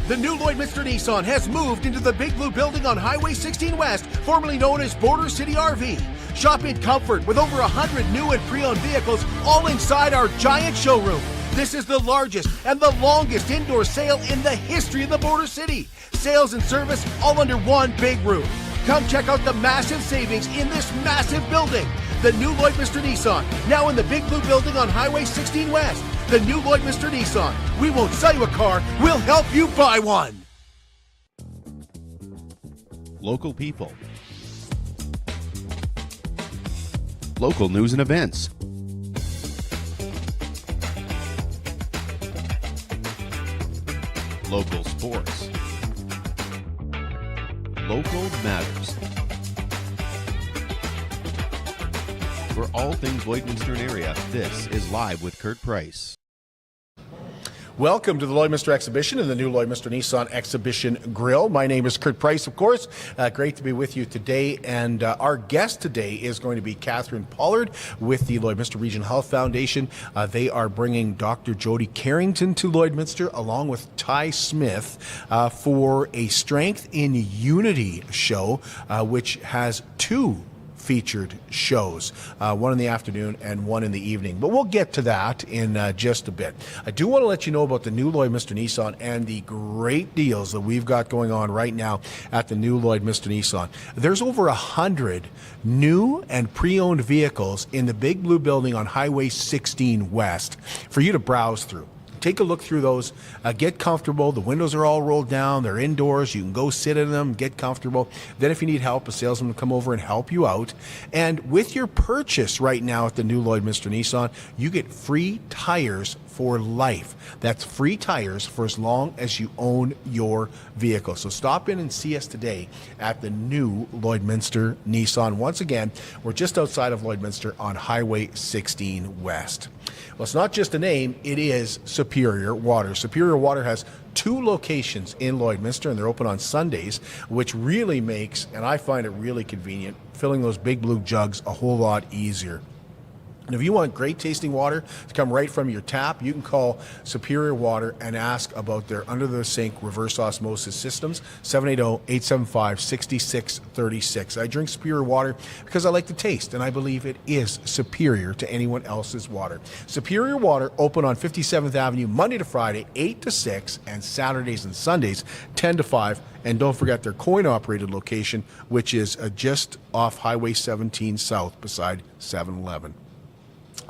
The new Lloydminster Nissan has moved into the Big Blue Building on Highway 16 West, formerly known as Border City RV. Shop in comfort with over 100 new and pre-owned vehicles all inside our giant showroom. This is the largest and the longest indoor sale in the history of the Border City. Sales and service all under one big roof. Come check out the massive savings in this massive building. The new Lloydminster Nissan, now in the Big Blue Building on Highway 16 West. The new Lloydminster Nissan. We won't sell you a car, we'll help you buy one. Local people. Local news and events. Local sports. Local matters. For all things Lloydminster and area, this is Live with Kurt Price. Welcome to the Lloydminster exhibition and the new Lloydminster Nissan Exhibition Grill. My name is Kurt Price, of course. Great to be with you today. And our guest today is going to be Kathryn Pollard with the Lloydminster Region Health Foundation. They are bringing Dr. Jody Carrington to Lloydminster along with Ty Smith for a Strength in Unity show, which has two featured shows, one in the afternoon and one in the evening. But we'll get to that in just a bit. I do want to let you know about the new Lloydminster Nissan and the great deals that we've got going on right now at the new Lloydminster Nissan. There's over 100 new and pre-owned vehicles in the Big Blue Building on Highway 16 West for you to browse through. Take a look through those, get comfortable. The windows are all rolled down. They're indoors. You can go sit in them, get comfortable. Then if you need help, a salesman will come over and help you out. And with your purchase right now at the new Lloydminster Nissan, you get free tires for life. That's free tires for as long as you own your vehicle. So stop in and see us today at the new Lloydminster Nissan. Once again, we're just outside of Lloydminster on Highway 16 West. Well, it's not just a name, it is Superior Water. Superior Water has two locations in Lloydminster, and they're open on Sundays, which really makes, and I find it really convenient, filling those big blue jugs a whole lot easier. And if you want great tasting water to come right from your tap, you can call Superior Water and ask about their under-the-sink reverse osmosis systems, 780-875-6636. I drink Superior Water because I like the taste, and I believe it is superior to anyone else's water. Superior Water, open on 57th Avenue, Monday to Friday, 8 to 6, and Saturdays and Sundays, 10 to 5. And don't forget their coin-operated location, which is just off Highway 17 South beside 7-Eleven.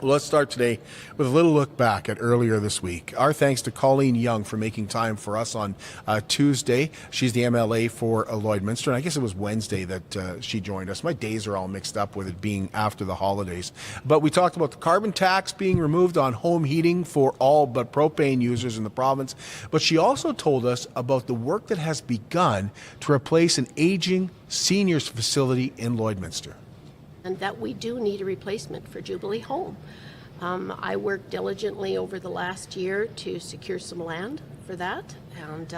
Well, let's start today with a little look back at earlier this week. Our thanks to Colleen Young for making time for us on Tuesday. She's the MLA for Lloydminster, and I guess it was Wednesday that she joined us. My days are all mixed up with it being after the holidays. But we talked about the carbon tax being removed on home heating for all but propane users in the province. But she also told us about the work that has begun to replace an aging seniors facility in Lloydminster. And that we do need a replacement for Jubilee Home. I worked diligently over the last year to secure some land for that, and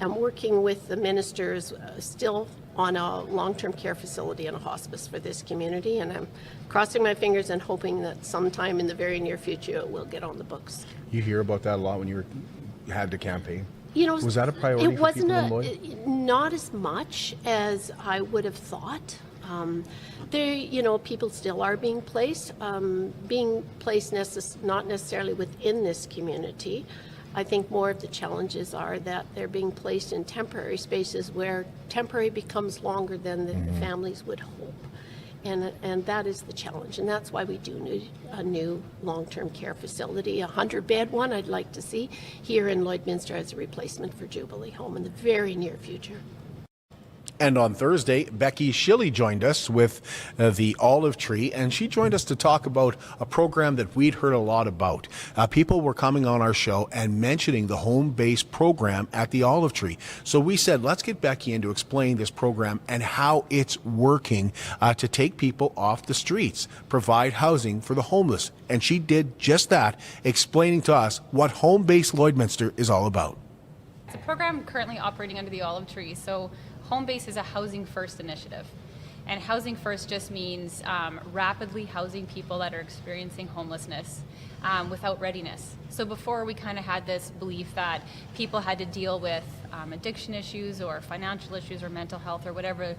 I'm working with the ministers still on a long-term care facility and a hospice for this community, and I'm crossing my fingers and hoping that sometime in the very near future it will get on the books. You hear about that a lot when you had to campaign. You know, was that a priority for people in Lloyd? Not as much as I would have thought. People still are being placed not necessarily within this community. I think more of the challenges are that they're being placed in temporary spaces where temporary becomes longer than the families would hope. And that is the challenge, and that's why we do need a new long-term care facility, a 100-bed one I'd like to see here in Lloydminster as a replacement for Jubilee Home in the very near future. And on Thursday, Becky Shilley joined us with the Olive Tree, and she joined us to talk about a program that we'd heard a lot about. People were coming on our show and mentioning the home-based program at the Olive Tree. So we said, let's get Becky in to explain this program and how it's working to take people off the streets, provide housing for the homeless. And she did just that, explaining to us what home-based Lloydminster is all about. It's a program currently operating under the Olive Tree. So Home Base is a housing first initiative. And housing first just means rapidly housing people that are experiencing homelessness without readiness. So before, we kind of had this belief that people had to deal with addiction issues or financial issues or mental health or whatever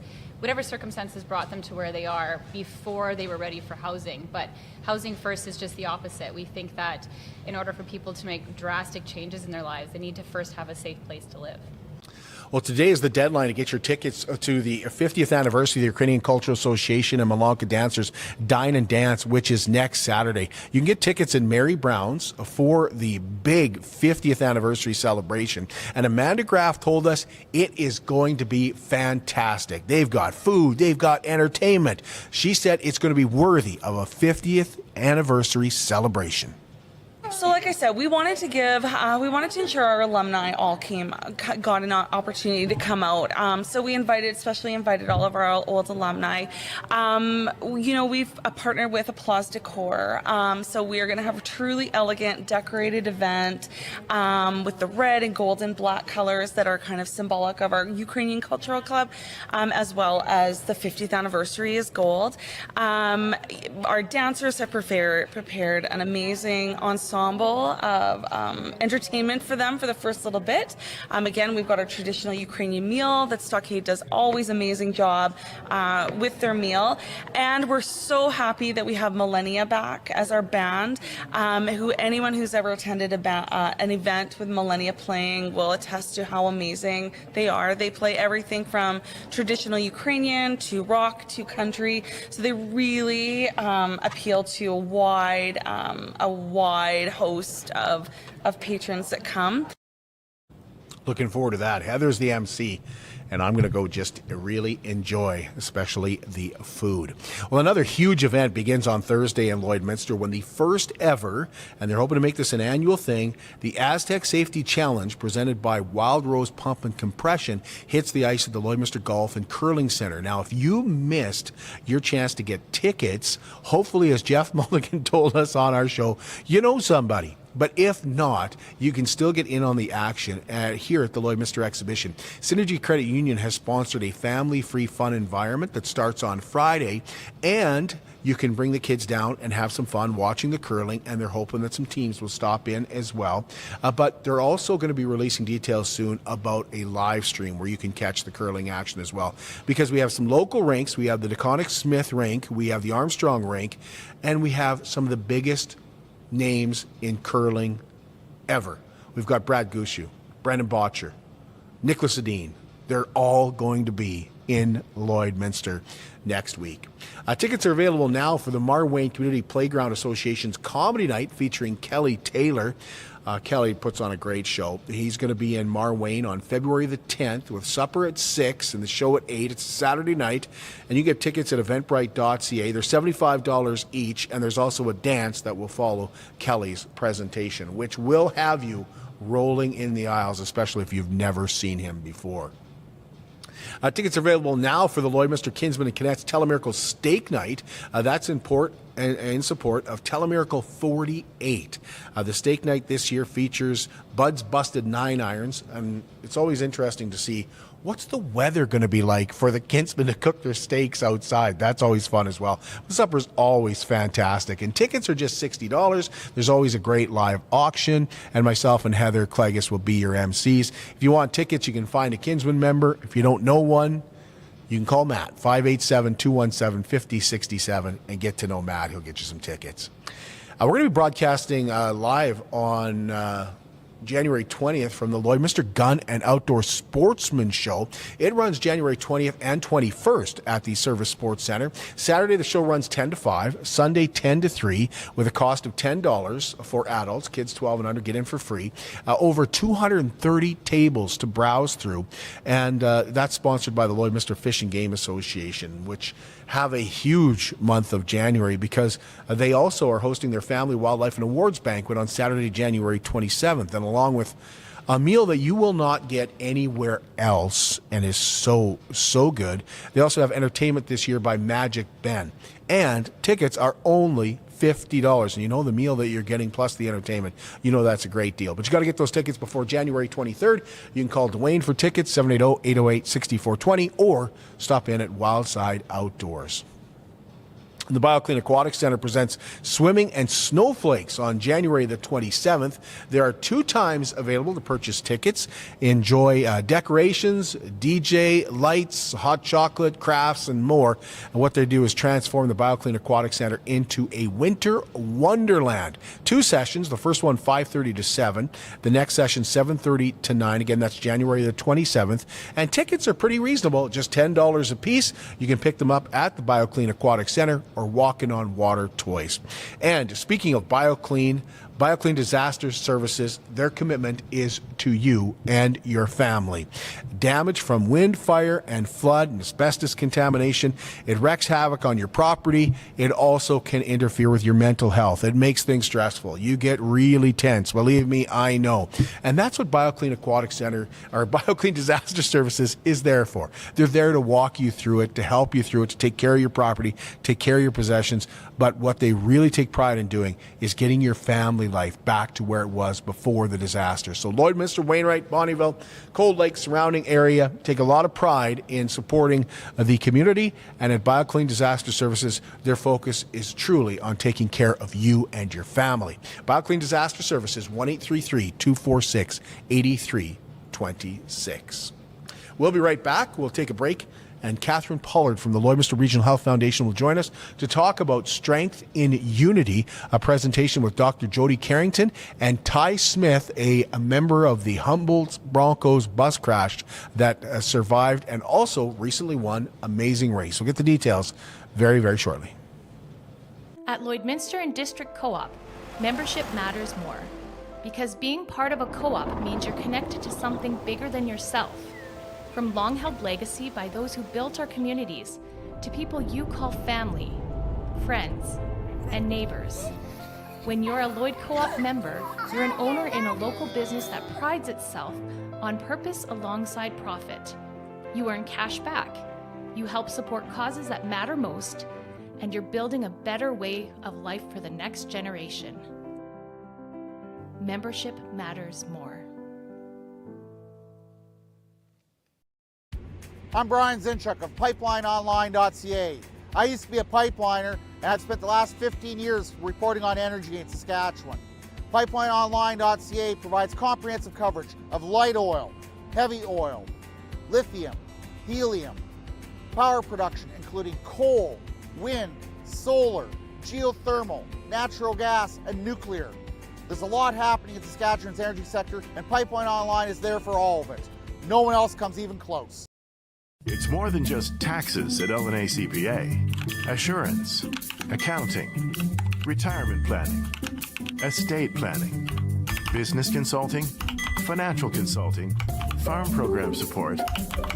circumstances brought them to where they are before they were ready for housing. But housing first is just the opposite. We think that in order for people to make drastic changes in their lives, they need to first have a safe place to live. Well, today is the deadline to get your tickets to the 50th anniversary of the Ukrainian Cultural Association and Malonka Dancers Dine and Dance, which is next Saturday. You can get tickets in Mary Brown's for the big 50th anniversary celebration. And Amanda Graff told us it is going to be fantastic. They've got food, they've got entertainment. She said it's going to be worthy of a 50th anniversary celebration. So like I said, we wanted to ensure our alumni all got an opportunity to come out. So we especially invited all of our old alumni. We've partnered with Applause Decor. So we are going to have a truly elegant, decorated event with the red and gold and black colors that are kind of symbolic of our Ukrainian Cultural Club, as well as the 50th anniversary is gold. Our dancers have prepared an amazing ensemble of entertainment for them for the first little bit. Again, we've got our traditional Ukrainian meal that Stockade does always amazing job with their meal. And we're so happy that we have Millennia back as our band. Anyone who's ever attended an event with Millennia playing will attest to how amazing they are. They play everything from traditional Ukrainian to rock to country. So they really appeal to a wide host of patrons that come. Looking forward to that. Heather's the MC, and I'm going to go just really enjoy, especially the food. Well, another huge event begins on Thursday in Lloydminster when the first ever, and they're hoping to make this an annual thing, the Aztec Safety Challenge presented by Wild Rose Pump and Compression hits the ice at the Lloydminster Golf and Curling Center. Now, if you missed your chance to get tickets, hopefully, as Jeff Mulligan told us on our show, you know somebody. But if not, you can still get in on the action here at the Lloydminster Exhibition. Synergy Credit Union has sponsored a family-free fun environment that starts on Friday, and you can bring the kids down and have some fun watching the curling, and they're hoping that some teams will stop in as well. But they're also going to be releasing details soon about a live stream where you can catch the curling action as well. Because we have some local rinks. We have the DeConnick Smith rink, we have the Armstrong rink, and we have some of the biggest names in curling ever. We've got Brad Gushu, Brendan Botcher, Nicholas Adine. They're all going to be in Lloydminster next week. Tickets are available now for the Marwayne Community Playground Association's Comedy Night featuring Kelly Taylor. Kelly puts on a great show. He's going to be in Marwayne on February the 10th with supper at 6 and the show at 8. It's a Saturday night, and you get tickets at eventbrite.ca. They're $75 each, and there's also a dance that will follow Kelly's presentation, which will have you rolling in the aisles, especially if you've never seen him before. Tickets are available now for the Lloydminster Kinsman and Cadets Telemiracle Steak Night. That's in support of Telemiracle 48. The steak night this year features Bud's Busted 9 Irons, and it's always interesting to see what's the weather going to be like for the Kinsmen to cook their steaks outside. That's always fun as well. The supper's always fantastic, and tickets are just $60. There's always a great live auction, and myself and Heather Cleggis will be your MCs. If you want tickets, you can find a Kinsman member. If you don't know one, you can call Matt, 587-217-5067, and get to know Matt. He'll get you some tickets. We're going to be broadcasting live on January 20th from the Lloydminster Gun and Outdoor Sportsman Show. It runs January 20th and 21st at the Service Sports Center. Saturday, the show runs 10 to 5. Sunday, 10 to 3, with a cost of $10 for adults. Kids 12 and under get in for free. Over 230 tables to browse through. And that's sponsored by the Lloydminster Fish and Game Association, which have a huge month of January because they also are hosting their Family Wildlife and Awards Banquet on Saturday, January 27th. And along with a meal that you will not get anywhere else and is so good. They also have entertainment this year by Magic Ben. And tickets are only $50. And you know the meal that you're getting plus the entertainment, you know that's a great deal. But you got to get those tickets before January 23rd. You can call Dwayne for tickets, 780-808-6420, or stop in at Wildside Outdoors. The BioClean Aquatic Center presents Swimming and Snowflakes on January the 27th. There are 2 times available to purchase tickets. Enjoy decorations, DJ, lights, hot chocolate, crafts, and more. And what they do is transform the BioClean Aquatic Center into a winter wonderland. 2 sessions, the first one 5:30 to 7, the next session 7:30 to 9. Again, that's January the 27th. And tickets are pretty reasonable, just $10 a piece. You can pick them up at the BioClean Aquatic Center or Walking on Water toys. And speaking of BioClean Disaster Services, their commitment is to you and your family. Damage from wind, fire, and flood and asbestos contamination, it wreaks havoc on your property. It also can interfere with your mental health. It makes things stressful. You get really tense. Believe me, I know. And that's what BioClean Aquatic Center or BioClean Disaster Services is there for. They're there to walk you through it, to help you through it, to take care of your property, take care of your possessions. But what they really take pride in doing is getting your family life back to where it was before the disaster. So Lloydminster, Wainwright, Bonnyville, Cold Lake, surrounding area take a lot of pride in supporting the community. And at BioClean Disaster Services, their focus is truly on taking care of you and your family. BioClean Disaster Services, 1-833-246-8326. We'll be right back. We'll take a break. And Kathryn Pollard from the Lloydminster Region Health Foundation will join us to talk about Strength in Unity, a presentation with Dr. Jody Carrington and Ty Smith, a member of the Humboldt Broncos bus crash that survived and also recently won Amazing Race. We'll get the details very, very shortly. At Lloydminster and District Co-op, membership matters more. Because being part of a co-op means you're connected to something bigger than yourself. From long-held legacy by those who built our communities to people you call family, friends, and neighbors. When you're a Lloyd Co-op member, you're an owner in a local business that prides itself on purpose alongside profit. You earn cash back, you help support causes that matter most, and you're building a better way of life for the next generation. Membership matters more. I'm Brian Zinchuk of PipelineOnline.ca. I used to be a pipeliner, and I've spent the last 15 years reporting on energy in Saskatchewan. PipelineOnline.ca provides comprehensive coverage of light oil, heavy oil, lithium, helium, power production including coal, wind, solar, geothermal, natural gas, and nuclear. There's a lot happening in Saskatchewan's energy sector, and Pipeline Online is there for all of it. No one else comes even close. It's more than just taxes at L&A CPA. Assurance, accounting, retirement planning, estate planning, business consulting, financial consulting, farm program support,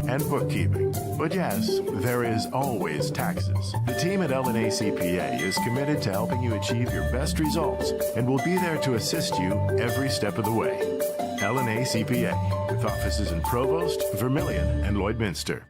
and bookkeeping. But yes, there is always taxes. The team at L&A CPA is committed to helping you achieve your best results and will be there to assist you every step of the way. L&A CPA, with offices in Provost, Vermilion, and Lloydminster.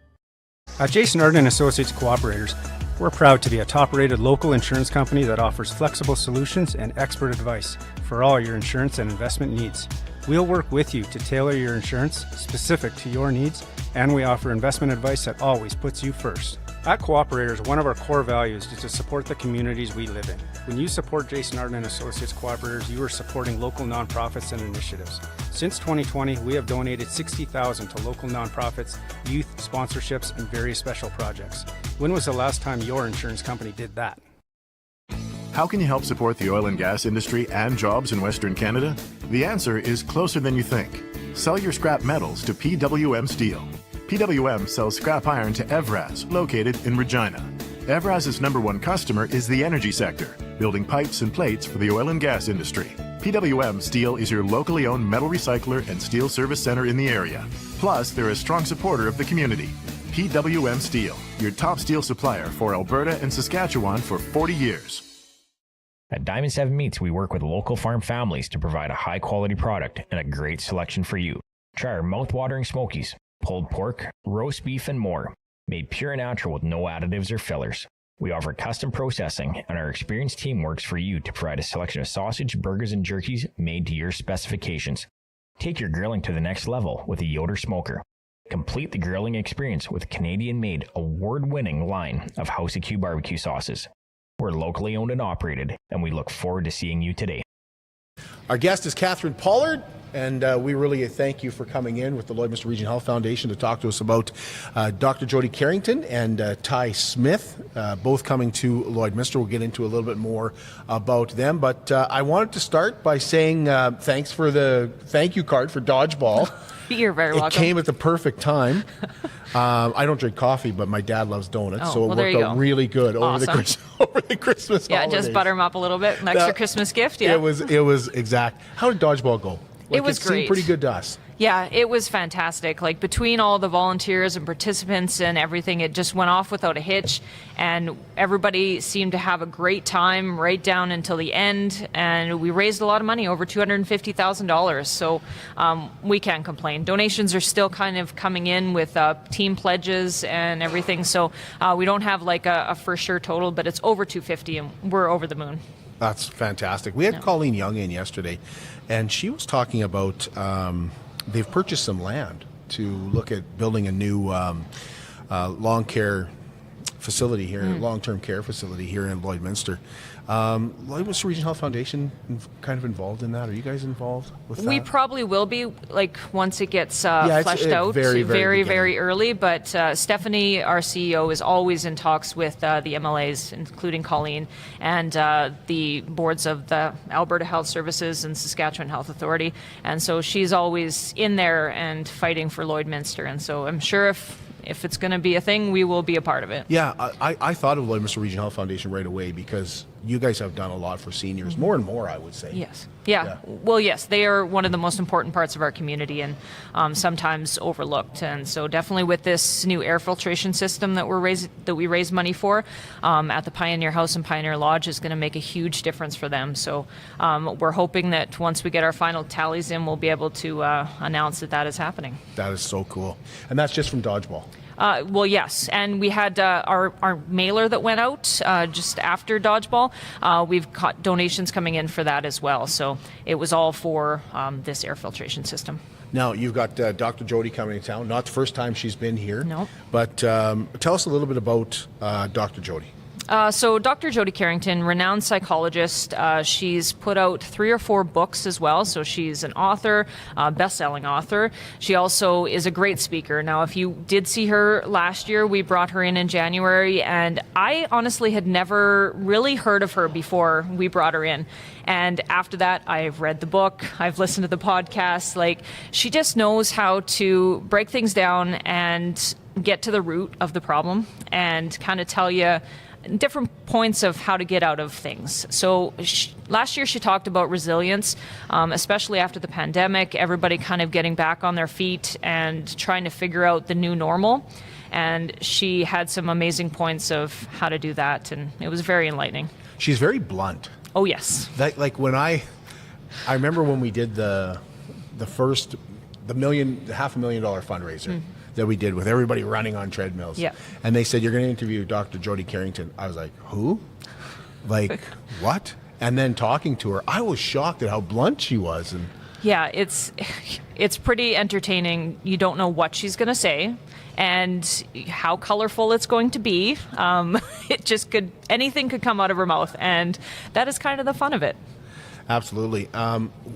At Jason Arden Associates Cooperators, we're proud to be a top-rated local insurance company that offers flexible solutions and expert advice for all your insurance and investment needs. We'll work with you to tailor your insurance specific to your needs, and we offer investment advice that always puts you first. At Cooperators, one of our core values is to support the communities we live in. When you support Jason Arden Associates Cooperators, you are supporting local nonprofits and initiatives. Since 2020, we have donated $60,000 to local nonprofits, youth sponsorships, and various special projects. When was the last time your insurance company did that? How can you help support the oil and gas industry and jobs in Western Canada? The answer is closer than you think. Sell your scrap metals to PWM Steel. PWM sells scrap iron to Evraz, located in Regina. Evraz's #1 customer is the energy sector, building pipes and plates for the oil and gas industry. PWM Steel is your locally owned metal recycler and steel service center in the area. Plus, they're a strong supporter of the community. PWM Steel, your top steel supplier for Alberta and Saskatchewan for 40 years. At Diamond 7 Meats, we work with local farm families to provide a high-quality product and a great selection for you. Try our mouth-watering smokies, pulled pork, roast beef, and more. Made pure and natural with no additives or fillers. We offer custom processing, and our experienced team works for you to provide a selection of sausage, burgers, and jerkies made to your specifications. Take your grilling to the next level with a Yoder smoker. Complete the grilling experience with a Canadian-made, award-winning line of House of Q barbecue sauces. We're locally owned and operated, and we look forward to seeing you today. Our guest is Kathryn Pollard, and we really thank you for coming in with the Lloydminster Region Health Foundation to talk to us about Dr. Jody Carrington and Ty Smith, both coming to Lloydminster. We'll get into a little bit more about them, but I wanted to start by saying thanks for the thank you card for Dodgeball. You're very welcome. It came at the perfect time. I don't drink coffee, but my dad loves donuts, so it worked out really good over the Christmas Yeah, holidays. just butter them up a little bit. An extra Christmas gift, yeah. It was exact. How did Dodgeball go? It was seemed great. Pretty good to us. Yeah, it was fantastic. Like, between all the volunteers and participants and everything, it just went off without a hitch, and everybody seemed to have a great time right down until the end, and we raised a lot of money, over $250,000, so we can't complain. Donations are still kind of coming in with team pledges and everything, so we don't have like a for sure total, but it's over $250, and we're over the moon. That's fantastic. We had Colleen Young in yesterday, and she was talking about they've purchased some land to look at building a new long-term care facility here in Lloydminster. Lloydminster Region Health Foundation kind of involved in that? Are you guys involved with that? We probably will be, like, once it gets it's fleshed out very early. But Stephanie, our CEO, is always in talks with the MLAs, including Colleen, and the boards of the Alberta Health Services and Saskatchewan Health Authority. And so she's always in there and fighting for Lloydminster. And so I'm sure if it's going to be a thing, we will be a part of it. Yeah, I thought of Lloydminster Region Health Foundation right away because you guys have done a lot for seniors, more and more, I would say. Yes. Yeah. Well, yes, they are one of the most important parts of our community and sometimes overlooked. And so definitely with this new air filtration system that we raise money for at the Pioneer House and Pioneer Lodge is going to make a huge difference for them. So we're hoping that once we get our final tallies in, we'll be able to announce that is happening. That is so cool. And that's just from Dodgeball. Well, yes, and we had our mailer that went out just after Dodgeball. We've got donations coming in for that as well, so it was all for this air filtration system. Now, you've got Dr. Jody coming to town. Not the first time she's been here. No. But tell us a little bit about Dr. Jody. So Dr. Jody Carrington, renowned psychologist, she's put out 3 or 4 books as well. So she's an author, best-selling author. She also is a great speaker. Now, if you did see her last year, we brought her in January, and I honestly had never really heard of her before we brought her in. And after that, I've read the book, I've listened to the podcast. Like, she just knows how to break things down and get to the root of the problem and kind of tell you different points of how to get out of things. So last year she talked about resilience, especially after the pandemic, everybody kind of getting back on their feet and trying to figure out the new normal. And she had some amazing points of how to do that, and it was very enlightening. She's very blunt. Oh, yes. Like when I remember when we did the $500,000 fundraiser that we did with everybody running on treadmills. Yeah. And they said, you're going to interview Dr. Jody Carrington. I was like, who? Like, what? And then talking to her, I was shocked at how blunt she was. And yeah, it's pretty entertaining. You don't know what she's going to say and how colorful it's going to be. Anything could come out of her mouth, and that is kind of the fun of it. Absolutely.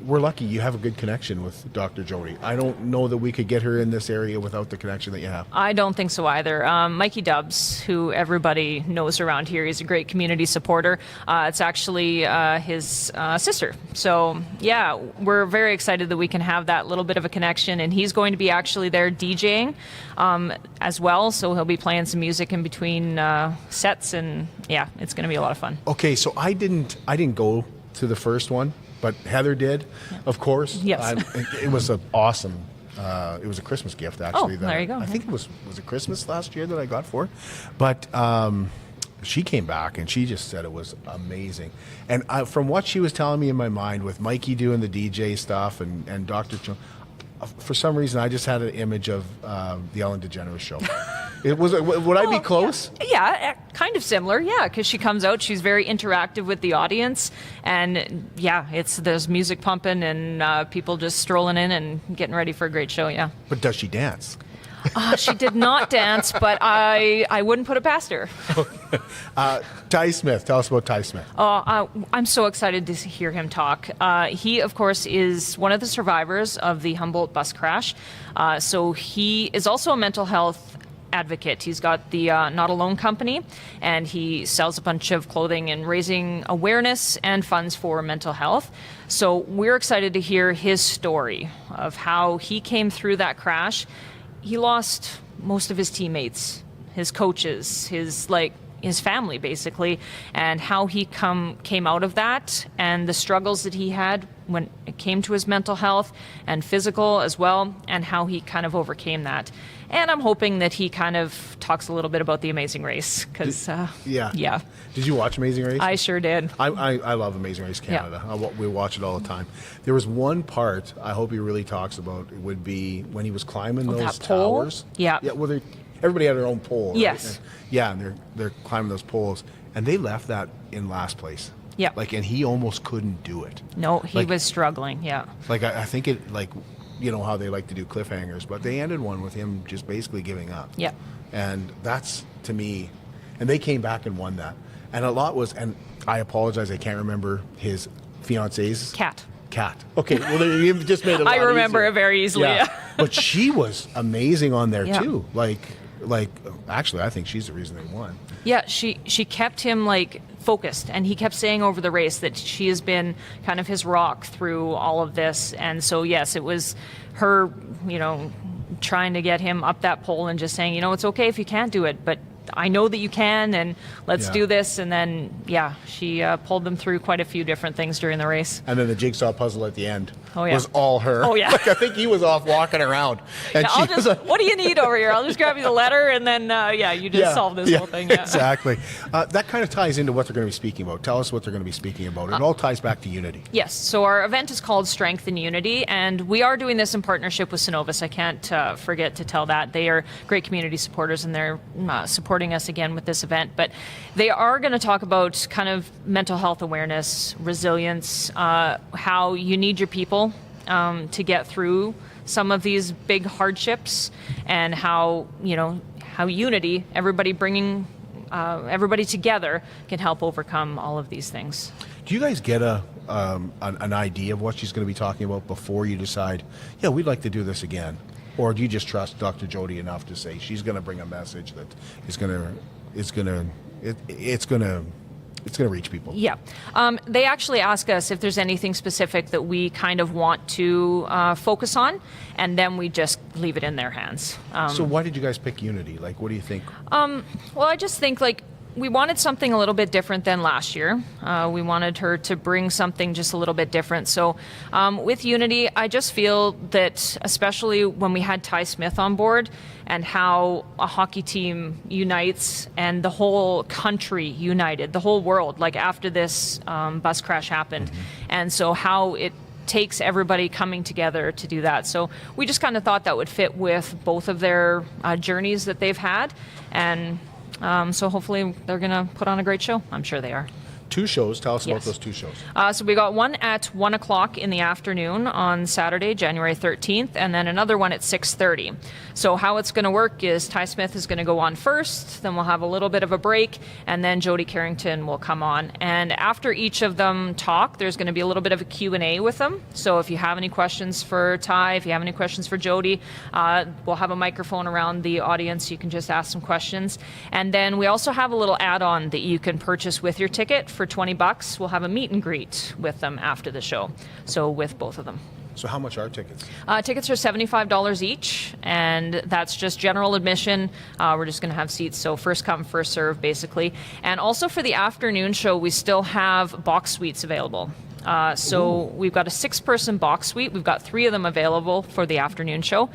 We're lucky you have a good connection with Dr. Jody. I don't know that we could get her in this area without the connection that you have. I don't think so either. Mikey Dubs, who everybody knows around here, he's a great community supporter. It's actually his sister. So, yeah, we're very excited that we can have that little bit of a connection. And he's going to be actually there DJing as well. So he'll be playing some music in between sets. And, yeah, it's going to be a lot of fun. Okay, so I didn't go to the first one, but Heather did, of course. Yes. It was an awesome, it was a Christmas gift, actually. Oh, there you go. I think it was it Christmas last year that I got for her? But she came back and she just said it was amazing. And from what she was telling me in my mind with Mikey doing the DJ stuff and Dr. For some reason, I just had an image of the Ellen DeGeneres show. Would I be close? Yeah, Kind of similar, yeah, because she comes out, she's very interactive with the audience, and yeah, there's music pumping and people just strolling in and getting ready for a great show, yeah. But does she dance? She did not dance, but I wouldn't put it past her. Ty Smith, tell us about Ty Smith. I'm so excited to hear him talk. He, of course, is one of the survivors of the Humboldt bus crash. So he is also a mental health advocate. He's got the Not Alone company, and he sells a bunch of clothing and raising awareness and funds for mental health. So we're excited to hear his story of how he came through that crash. He lost most of his teammates, his coaches, his family basically, and how he came out of that and the struggles that he had when it came to his mental health and physical as well, and how he kind of overcame that. And I'm hoping that he kind of talks a little bit about the Amazing Race, because yeah. Did you watch Amazing Race? I sure did. I love Amazing Race Canada. We watch it all the time. There was one part I hope he really talks about. It would be when he was climbing those towers. Yeah. Yeah. Well, everybody had their own pole. Right? Yes. And they're climbing those poles, and they left that in last place. Yeah. And he almost couldn't do it. No, he was struggling. Yeah. I think it you know how they like to do cliffhangers, but they ended one with him just basically giving up. Yeah. And that's, to me, and they came back and won that. And a lot was, and I apologize, I can't remember his fiance's. Kat. Okay, well, you just made it a lot I remember easier. it very easily. Yeah. But she was amazing on there too. Actually, I think she's the reason they won. Yeah, she kept him focused, and he kept saying over the race that she has been kind of his rock through all of this. And so yes, it was her, trying to get him up that pole and just saying, it's okay if you can't do it, but I know that you can, and let's do this. And then, she pulled them through quite a few different things during the race. And then the jigsaw puzzle at the end yeah. was all her. Oh, yeah. I think he was off walking around. And what do you need over here? I'll just grab you the letter, and then, you just solve this whole thing. Yeah. Exactly. That kind of ties into what they're going to be speaking about. Tell us what they're going to be speaking about. It all ties back to unity. Yes. So our event is called Strength and Unity, and we are doing this in partnership with Synovus. I can't forget to tell that. They are great community supporters, and they're supporting us again with this event. But they are going to talk about kind of mental health awareness, resilience, how you need your people to get through some of these big hardships, and how unity, everybody bringing everybody together, can help overcome all of these things. Do you guys get an idea of what she's going to be talking about before you decide, we'd like to do this again? Or do you just trust Dr. Jody enough to say she's going to bring a message that is going to reach people? Yeah. They actually ask us if there's anything specific that we kind of want to focus on, and then we just leave it in their hands. So why did you guys pick Unity? What do you think? Well, I just think we wanted something a little bit different than last year. We wanted her to bring something just a little bit different. So with Unity, I just feel that, especially when we had Ty Smith on board, and how a hockey team unites and the whole country united, the whole world, after this bus crash happened. Mm-hmm. And so how it takes everybody coming together to do that. So we just kind of thought that would fit with both of their journeys that they've had. And so hopefully they're going to put on a great show. I'm sure they are. 2 shows. Tell us about those 2 shows. So we got one at 1 o'clock in the afternoon on Saturday, January 13th, and then another one at 6:30. So how it's going to work is Ty Smith is going to go on first, then we'll have a little bit of a break, and then Jody Carrington will come on. And after each of them talk, there's going to be a little bit of a Q&A with them. So if you have any questions for Ty, if you have any questions for Jody, we'll have a microphone around the audience. You can just ask some questions. And then we also have a little add-on that you can purchase with your ticket. For $20, we'll have a meet and greet with them after the show. So with both of them. So how much are tickets? Tickets are $75 each, and that's just general admission. We're just going to have seats, so first come, first serve, basically. And also for the afternoon show, we still have box suites available. So we've got a 6-person box suite. We've got 3 of them available for the afternoon show.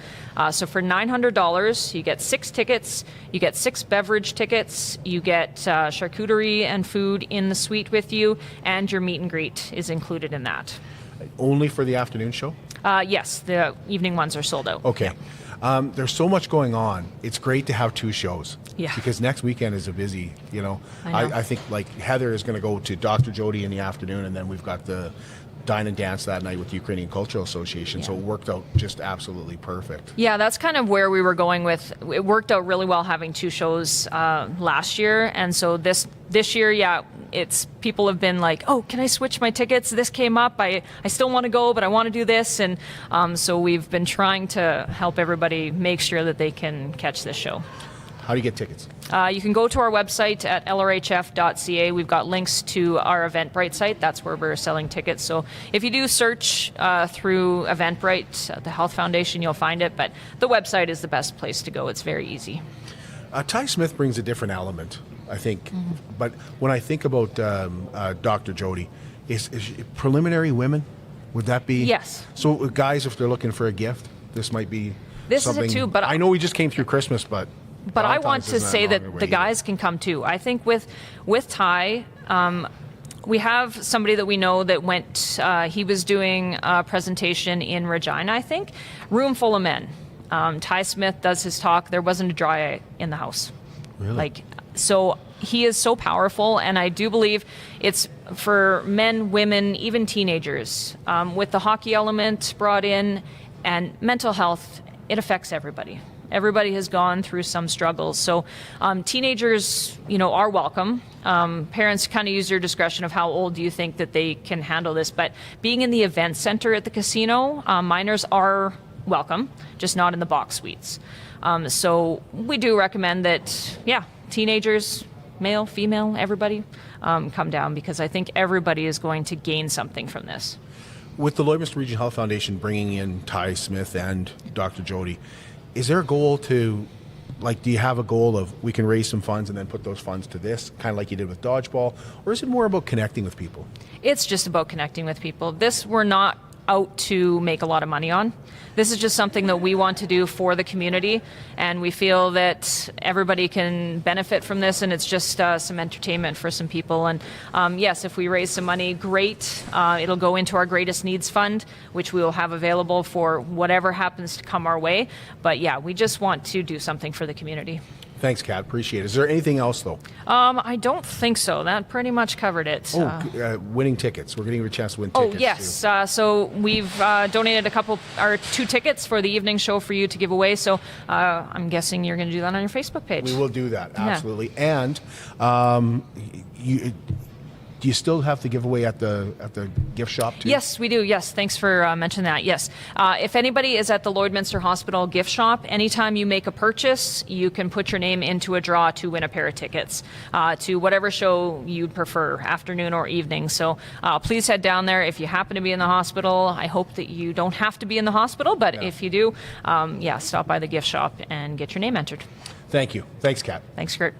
So for $900, you get 6 tickets, you get 6 beverage tickets, you get charcuterie and food in the suite with you, and your meet and greet is included in that. Only for the afternoon show? Yes, the evening ones are sold out. Okay. There's so much going on. It's great to have 2 shows. Yeah. Because next weekend is a busy, I know. I think like Heather is going to go to Dr. Jody in the afternoon, and then we've got the dine and dance that night with the Ukrainian Cultural Association. So it worked out just absolutely perfect. Yeah, that's kind of where we were going with. It worked out really well having 2 shows last year, and so this year, yeah, it's people have been like, oh, can I switch my tickets? This came up. I still want to go, but I want to do this, and so we've been trying to help everybody make sure that they can catch this show. How do you get tickets? You can go to our website at lrhf.ca. We've got links to our Eventbrite site. That's where we're selling tickets. So if you do search through Eventbrite, the Health Foundation, you'll find it. But the website is the best place to go. It's very easy. Ty Smith brings a different element, I think. But when I think about Dr. Jody, is preliminary women, would that be? Yes. So guys, if they're looking for a gift, this might be This something. is it too, but I know we just came through Christmas, but I want Valentine's to isn't say long that away the either. guys can come too. I think with Ty, we have somebody that we know that went, he was doing a presentation in Regina, I think, room full of men. Ty Smith does his talk. There wasn't a dry eye in the house. Really? So he is so powerful, and I do believe it's for men, women, even teenagers. With the hockey element brought in and mental health, it affects everybody. Everybody has gone through some struggles. So teenagers, are welcome. Parents kind of use their discretion of how old do you think that they can handle this. But being in the event center at the casino, minors are welcome, just not in the box suites. So we do recommend that, teenagers, male, female, everybody, come down, because I think everybody is going to gain something from this. With the Lloydminster Region Health Foundation bringing in Ty Smith and Dr. Jody, is there a goal to, do you have a goal of we can raise some funds and then put those funds to this, kind of like you did with Dodgeball, or is it more about connecting with people? It's just about connecting with people. This we're not out to make a lot of money on. This is just something that we want to do for the community, and we feel that everybody can benefit from this, and it's just some entertainment for some people. And yes, if we raise some money, great. It'll go into our Greatest Needs Fund, which we will have available for whatever happens to come our way. But yeah, we just want to do something for the community. Thanks, Kat. Appreciate it. Is there anything else, though? I don't think so. That pretty much covered it. Winning tickets. We're getting a chance to win tickets. Oh, yes. So we've donated 2 tickets for the evening show for you to give away. So I'm guessing you're going to do that on your Facebook page. We will do that, absolutely. Yeah. And do you still have the giveaway at the gift shop too? Yes, we do. Yes, thanks for mentioning that. Yes, if anybody is at the Lloydminster Hospital gift shop, anytime you make a purchase, you can put your name into a draw to win a pair of tickets to whatever show you'd prefer, afternoon or evening. So please head down there if you happen to be in the hospital. I hope that you don't have to be in the hospital, but if you do, stop by the gift shop and get your name entered. Thank you. Thanks, Kat. Thanks, Kurt.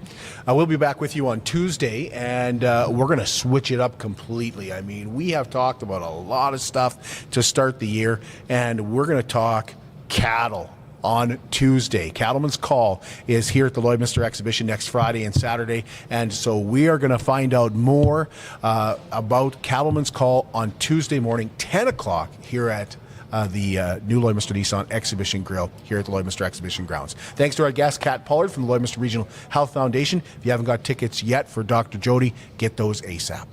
We'll be back with you on Tuesday, and we're going to switch it up completely. I mean, we have talked about a lot of stuff to start the year, and we're going to talk cattle on Tuesday. Cattleman's Call is here at the Lloydminster Exhibition next Friday and Saturday, and so we are going to find out more about Cattleman's Call on Tuesday morning, 10 o'clock here at the new Lloydminster Nissan Exhibition Grill here at the Lloydminster Exhibition Grounds. Thanks to our guest, Kathryn Pollard from the Lloydminster Regional Health Foundation. If you haven't got tickets yet for Dr. Jody, get those ASAP.